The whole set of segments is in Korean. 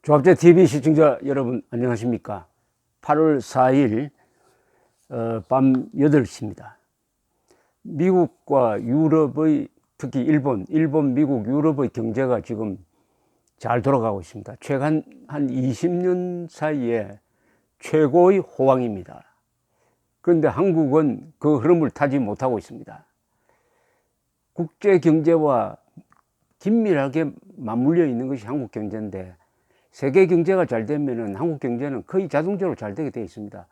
조합제 TV 시청자 여러분 안녕하십니까? 8월 4일 밤 8시입니다. 미국과 유럽의 특히 일본, 미국, 유럽의 경제가 지금 잘 돌아가고 있습니다. 최근 한 20년 사이에 최고의 호황입니다. 그런데 한국은 그 흐름을 타지 못하고 있습니다. 국제 경제와 긴밀하게 맞물려 있는 것이 한국 경제인데 세계 경제가 잘 되면은 한국 경제는 거의 자동적으로 잘 되게 되어 있습니다.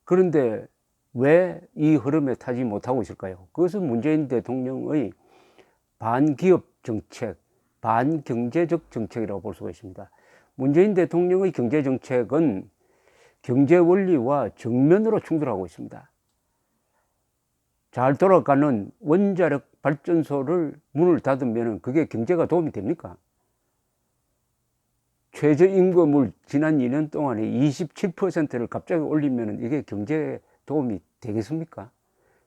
그런데 왜 이 흐름에 타지 못하고 있을까요? 그것은 문재인 대통령의 반기업 정책, 반경제적 정책이라고 볼 수가 있습니다. 문재인 대통령의 경제 정책은 경제 원리와 정면으로 충돌하고 있습니다. 잘 돌아가는 원자력 발전소를 문을 닫으면 그게 경제가 도움이 됩니까? 최저임금을 지난 2년 동안에 27%를 갑자기 올리면 이게 경제에 도움이 되겠습니까?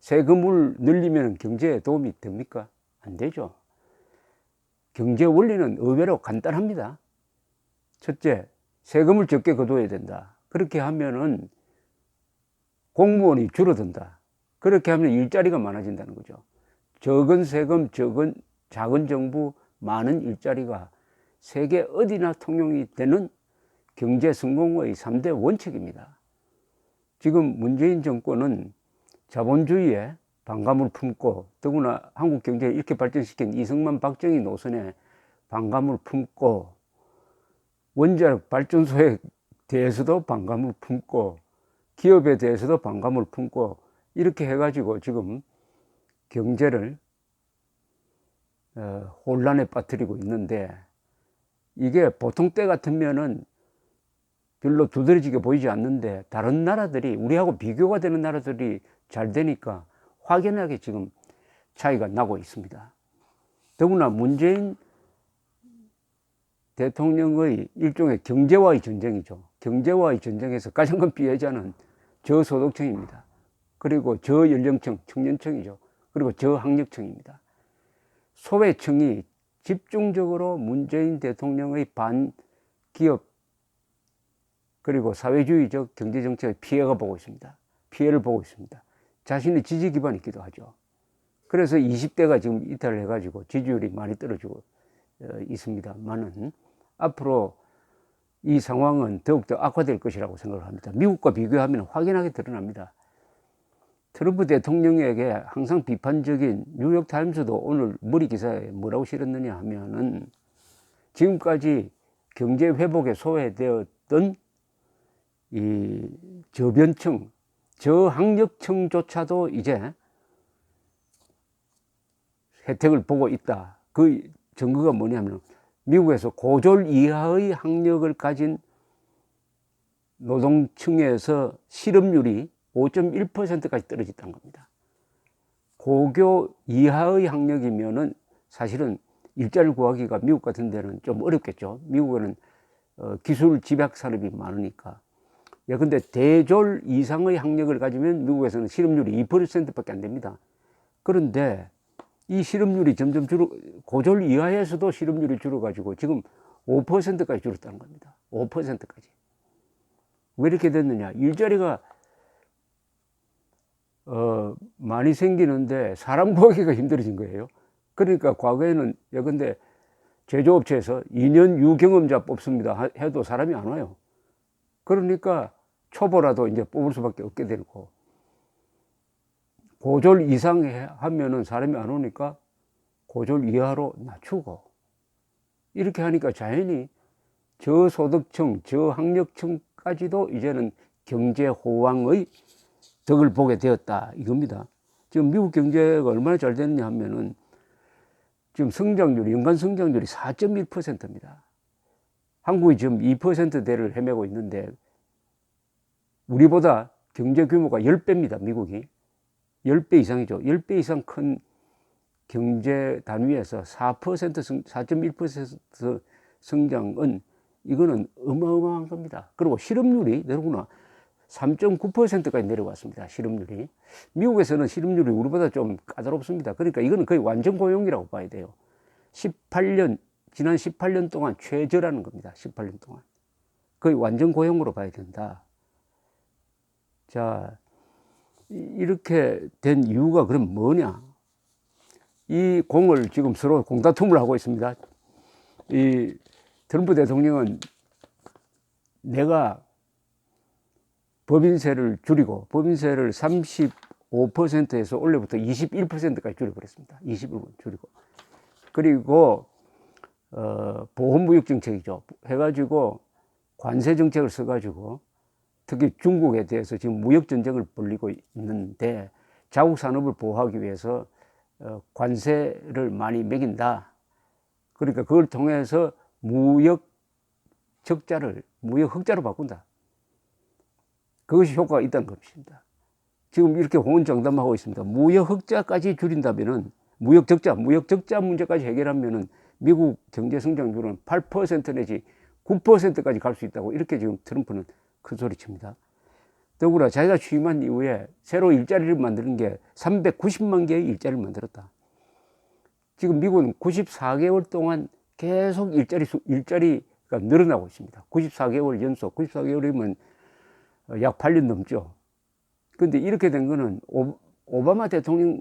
세금을 늘리면 경제에 도움이 됩니까? 안 되죠. 경제 원리는 의외로 간단합니다. 첫째, 세금을 적게 거둬야 된다. 그렇게 하면은 공무원이 줄어든다. 그렇게 하면 일자리가 많아진다는 거죠. 적은 세금, 작은 정부, 많은 일자리가 세계 어디나 통용이 되는 경제 성공의 3대 원칙입니다. 지금 문재인 정권은 자본주의에 반감을 품고 더구나 한국 경제를 이렇게 발전시킨 이승만 박정희 노선에 반감을 품고 원자력 발전소에 대해서도 반감을 품고 기업에 대해서도 반감을 품고 이렇게 해가지고 지금 경제를 혼란에 빠뜨리고 있는데 이게 보통 때 같으면은 별로 두드러지게 보이지 않는데 다른 나라들이 우리하고 비교가 되는 나라들이 잘 되니까 확연하게 지금 차이가 나고 있습니다. 더구나 문재인 대통령의 일종의 경제와의 전쟁이죠. 경제와의 전쟁에서 가장 큰 피해자는 저소득층입니다. 그리고 저연령층, 청년층이죠. 그리고 저학력층입니다. 소외층이 집중적으로 문재인 대통령의 반기업 그리고 사회주의적 경제정책의 피해를 보고 있습니다. 자신의 지지 기반이 있기도 하죠. 그래서 20대가 지금 이탈을 해가지고 지지율이 많이 떨어지고 있습니다만은 앞으로 이 상황은 더욱더 악화될 것이라고 생각을 합니다. 미국과 비교하면 확연하게 드러납니다. 트럼프 대통령에게 항상 비판적인 뉴욕타임스도 오늘 머리 기사에 뭐라고 실었느냐 하면은 지금까지 경제 회복에 소외되었던 이 저변층, 저학력층조차도 이제 혜택을 보고 있다. 그 증거가 뭐냐면 미국에서 고졸 이하의 학력을 가진 노동층에서 실업률이 5.1%까지 떨어졌다는 겁니다. 고교 이하의 학력이면은 사실은 일자리를 구하기가 미국 같은 데는 좀 어렵겠죠. 미국에는 기술 집약 산업이 많으니까. 근데 대졸 이상의 학력을 가지면 미국에서는 실업률이 2%밖에 안 됩니다. 그런데 이 실업률이 점점 고졸 이하에서도 실업률이 줄어가지고 지금 5%까지 줄었다는 겁니다. 5%까지. 왜 이렇게 됐느냐? 일자리가 많이 생기는데 사람 구하기가 힘들어진 거예요. 그러니까 과거에는 예컨대 제조업체에서 2년 유경험자 뽑습니다 해도 사람이 안 와요. 그러니까 초보라도 이제 뽑을 수밖에 없게 되고 고졸 이상 하면은 사람이 안 오니까 고졸 이하로 낮추고 이렇게 하니까 자연히 저소득층, 저학력층까지도 이제는 경제 호황의 덕을 보게 되었다 이겁니다. 지금 미국 경제가 얼마나 잘 됐냐 하면은 지금 연간 성장률이 4.1%입니다. 한국이 지금 2%대를 헤매고 있는데 우리보다 경제 규모가 10배입니다. 미국이 10배 이상이죠. 10배 이상 큰 경제 단위에서 4.1% 성장은 이거는 어마어마한 겁니다. 그리고 실업률이 내려오나 3.9%까지 내려왔습니다. 실업률이. 미국에서는 실업률이 우리보다 좀 까다롭습니다. 그러니까 이거는 거의 완전 고용이라고 봐야 돼요. 18년 지난 18년 동안 최저라는 겁니다. 18년 동안. 거의 완전 고용으로 봐야 된다. 자, 이렇게 된 이유가 그럼 뭐냐? 이 공을 지금 서로 공다툼을 하고 있습니다. 이 트럼프 대통령은 내가 법인세를 줄이고 법인세를 35%에서 원래부터 21%까지 줄여버렸습니다. 21% 줄이고. 그리고 보호무역 정책이죠. 해가지고 관세 정책을 써가지고 특히 중국에 대해서 지금 무역 전쟁을 벌이고 있는데 자국 산업을 보호하기 위해서 관세를 많이 매긴다. 그러니까 그걸 통해서 무역 적자를 무역 흑자로 바꾼다. 그것이 효과가 있다는 것입니다. 지금 이렇게 호언장담하고 있습니다. 무역 흑자까지 줄인다면은 무역 적자 문제까지 해결하면은 미국 경제 성장률은 8% 내지 9%까지 갈 수 있다고 이렇게 지금 트럼프는 큰 소리 칩니다. 더불어 자기가 취임한 이후에 새로 일자리를 만드는 게 390만 개의 일자리를 만들었다. 지금 미국은 94개월 동안 계속 일자리가 늘어나고 있습니다. 94개월 연속, 94개월이면 약 8년 넘죠. 근데 이렇게 된 거는 오바마 대통령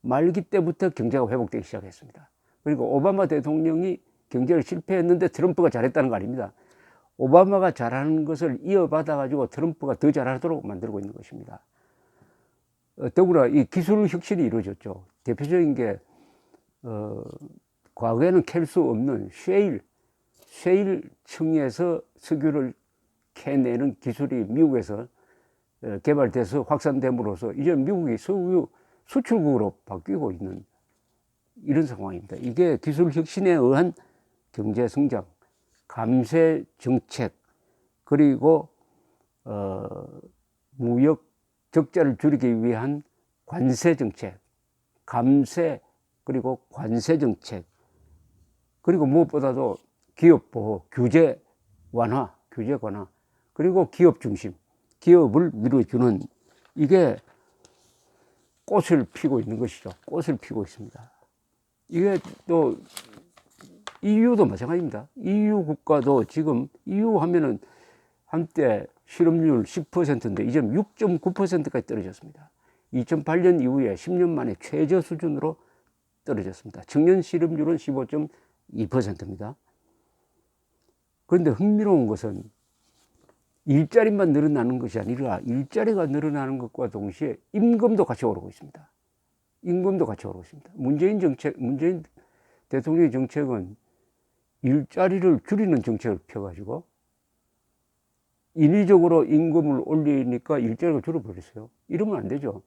말기 때부터 경제가 회복되기 시작했습니다. 그리고 오바마 대통령이 경제를 실패했는데 트럼프가 잘했다는 거 아닙니다. 오바마가 잘하는 것을 이어받아 가지고 트럼프가 더 잘하도록 만들고 있는 것입니다. 더불어 이 기술 혁신이 이루어졌죠. 대표적인 게 과거에는 캘 수 없는 쉐일층에서 석유를 캐내는 기술이 미국에서 개발돼서 확산됨으로써 이제 미국이 석유 수출국으로 바뀌고 있는 이런 상황입니다. 이게 기술 혁신에 의한 경제 성장, 감세 정책, 그리고 무역 적자를 줄이기 위한 관세 정책, 감세 그리고 관세 정책, 그리고 무엇보다도 기업 보호, 규제 완화, 그리고 기업 중심, 기업을 밀어주는 이게 꽃을 피고 있는 것이죠. 꽃을 피고 있습니다. 이게 또 EU도 마찬가지입니다. EU 국가도 지금 EU 하면은 한때 실업률 10%인데 이제 6.9%까지 떨어졌습니다. 2008년 이후에 10년 만에 최저 수준으로 떨어졌습니다. 청년 실업률은 15.2%입니다. 그런데 흥미로운 것은 일자리만 늘어나는 것이 아니라 일자리가 늘어나는 것과 동시에 임금도 같이 오르고 있습니다. 문재인 대통령의 정책은 일자리를 줄이는 정책을 펴가지고 인위적으로 임금을 올리니까 일자리가 줄어버렸어요. 이러면 안 되죠.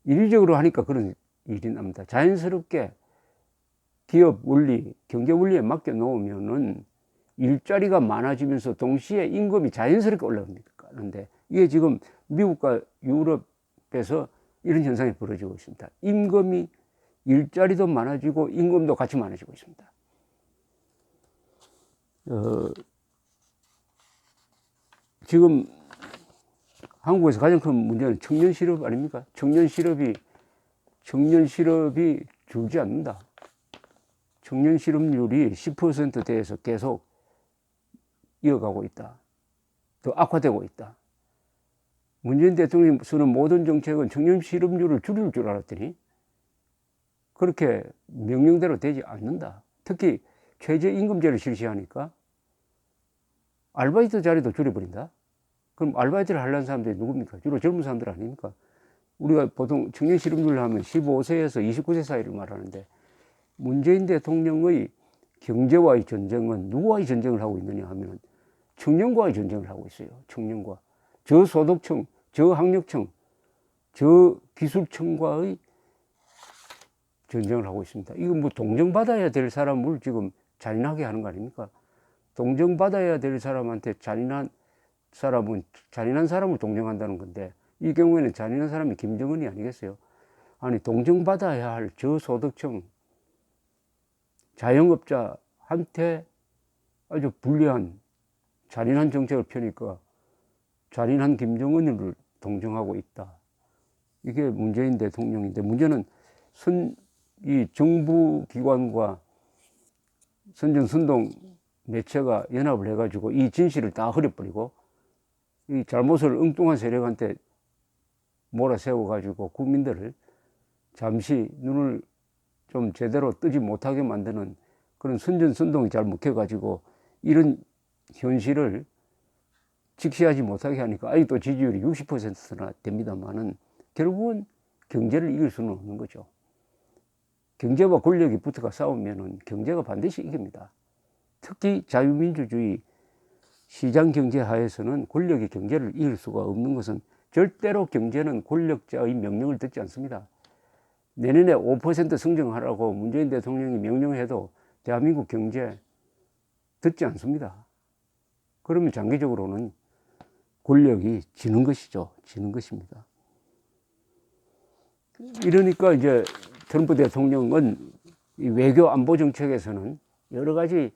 인위적으로 하니까 그런 일이 납니다. 자연스럽게 기업 원리, 경제 원리에 맡겨 놓으면은 일자리가 많아지면서 동시에 임금이 자연스럽게 올라가는데 이게 지금 미국과 유럽에서 이런 현상이 벌어지고 있습니다. 일자리도 많아지고 임금도 같이 많아지고 있습니다. 지금 한국에서 가장 큰 문제는 청년 실업 아닙니까? 청년 실업이 줄지 않는다. 청년 실업률이 10%대에서 계속 이어가고 있다. 더 악화되고 있다. 문재인 대통령이 쓰는 모든 정책은 청년 실업률을 줄일 줄 알았더니 그렇게 명령대로 되지 않는다. 특히 최저임금제를 실시하니까 아르바이트 자리도 줄여버린다. 그럼 아르바이트를 하려는 사람들이 누굽니까? 주로 젊은 사람들 아닙니까? 우리가 보통 청년 실업률 하면 15세에서 29세 사이를 말하는데 문재인 대통령의 경제와의 전쟁은 누구와의 전쟁을 하고 있느냐 하면 청년과의 전쟁을 하고 있어요. 청년과 저소득층, 저학력층, 저기술층과의 전쟁을 하고 있습니다. 이거 뭐 동정받아야 될 사람을 지금 잔인하게 하는 거 아닙니까? 동정받아야 될 사람한테 잔인한 사람을 동정한다는 건데 이 경우에는 잔인한 사람이 김정은이 아니겠어요? 아니 동정받아야 할 저소득층 자영업자한테 아주 불리한 잔인한 정책을 펴니까 잔인한 김정은을 동정하고 있다. 이게 문재인 대통령인데 문제는 이 정부 기관과 선전선동 매체가 연합을 해가지고 이 진실을 다 흐려버리고 이 잘못을 엉뚱한 세력한테 몰아세워가지고 국민들을 잠시 눈을 좀 제대로 뜨지 못하게 만드는 그런 선전선동이 잘 먹혀가지고 이런 현실을 직시하지 못하게 하니까 아직도 지지율이 60%나 됩니다만은 결국은 경제를 이길 수는 없는 거죠. 경제와 권력이 붙어가 싸우면은 경제가 반드시 이깁니다. 특히 자유민주주의 시장 경제 하에서는 권력이 경제를 이길 수가 없는 것은 절대로 경제는 권력자의 명령을 듣지 않습니다. 내년에 5% 성장하라고 문재인 대통령이 명령해도 대한민국 경제 듣지 않습니다. 그러면 장기적으로는 권력이 지는 것이죠. 지는 것입니다. 이러니까 이제 트럼프 대통령은 이 외교 안보 정책에서는 여러 가지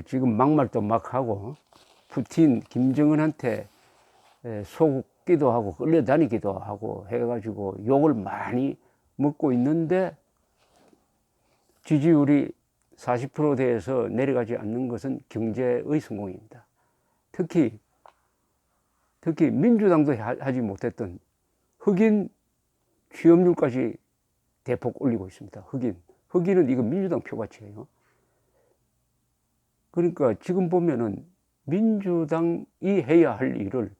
지금 막말도 막 하고 푸틴, 김정은한테 속기도 하고 끌려다니기도 하고 해가지고 욕을 많이 먹고 있는데 지지율이 40%대에서 내려가지 않는 것은 경제의 성공입니다. 특히 민주당도 하지 못했던 흑인 취업률까지 대폭 올리고 있습니다. 흑인은 이거 민주당 표밭이에요. 그러니까 지금 보면은 민주당이 해야 할 일을,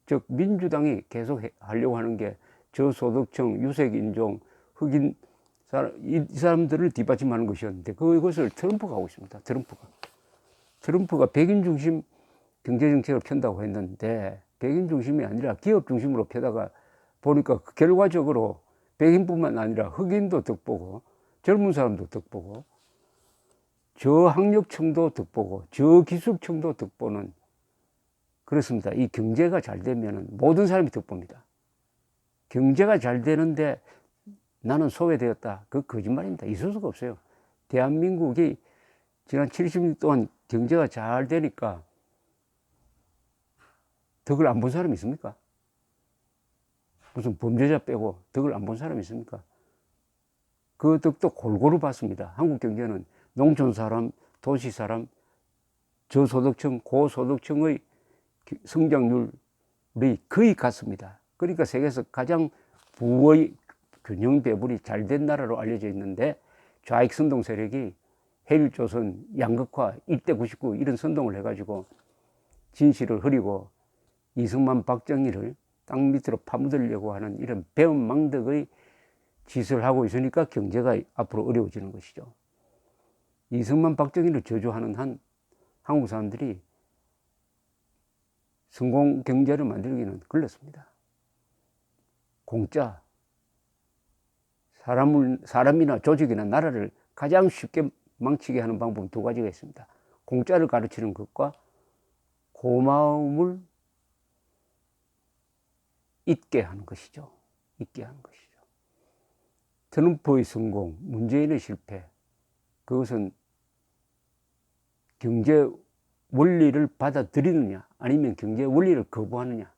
즉 민주당이 계속 하려고 하는 게 저소득층, 유색인종, 흑인 이 사람들을 뒷받침하는 것이었는데 그것을 트럼프가 하고 있습니다. 트럼프가 백인 중심 경제 정책을 편다고 했는데 백인 중심이 아니라 기업 중심으로 펴다가 보니까 결과적으로 백인뿐만 아니라 흑인도 득보고 젊은 사람도 득보고 저학력층도 득보고 저기술층도 득보는 그렇습니다. 이 경제가 잘 되면 모든 사람이 득보입니다. 경제가 잘 되는데 나는 소외되었다. 그 거짓말입니다. 있을 수가 없어요. 대한민국이 지난 70년 동안 경제가 잘 되니까 덕을 안 본 사람이 있습니까? 무슨 범죄자 빼고 덕을 안 본 사람이 있습니까? 그 덕도 골고루 봤습니다. 한국 경제는 농촌 사람, 도시 사람, 저소득층, 고소득층의 성장률이 거의 같습니다. 그러니까 세계에서 가장 부의 균형 배분이 잘 된 나라로 알려져 있는데 좌익 선동 세력이 해일조선, 양극화, 1대 99 이런 선동을 해가지고 진실을 흐리고 이승만, 박정희를 땅 밑으로 파묻으려고 하는 이런 배은망덕의 짓을 하고 있으니까 경제가 앞으로 어려워지는 것이죠. 이승만, 박정희를 저주하는 한 한국 사람들이 성공 경제를 만들기는 걸렸습니다. 공짜, 사람이나 조직이나 나라를 가장 쉽게 망치게 하는 방법은 두 가지가 있습니다. 공짜를 가르치는 것과 고마움을 잊게 하는 것이죠. 잊게 하는 것이죠. 트럼프의 성공, 문재인의 실패, 그것은 경제 원리를 받아들이느냐 아니면 경제 원리를 거부하느냐의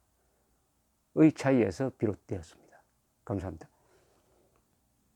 차이에서 비롯되었습니다. 감사합니다.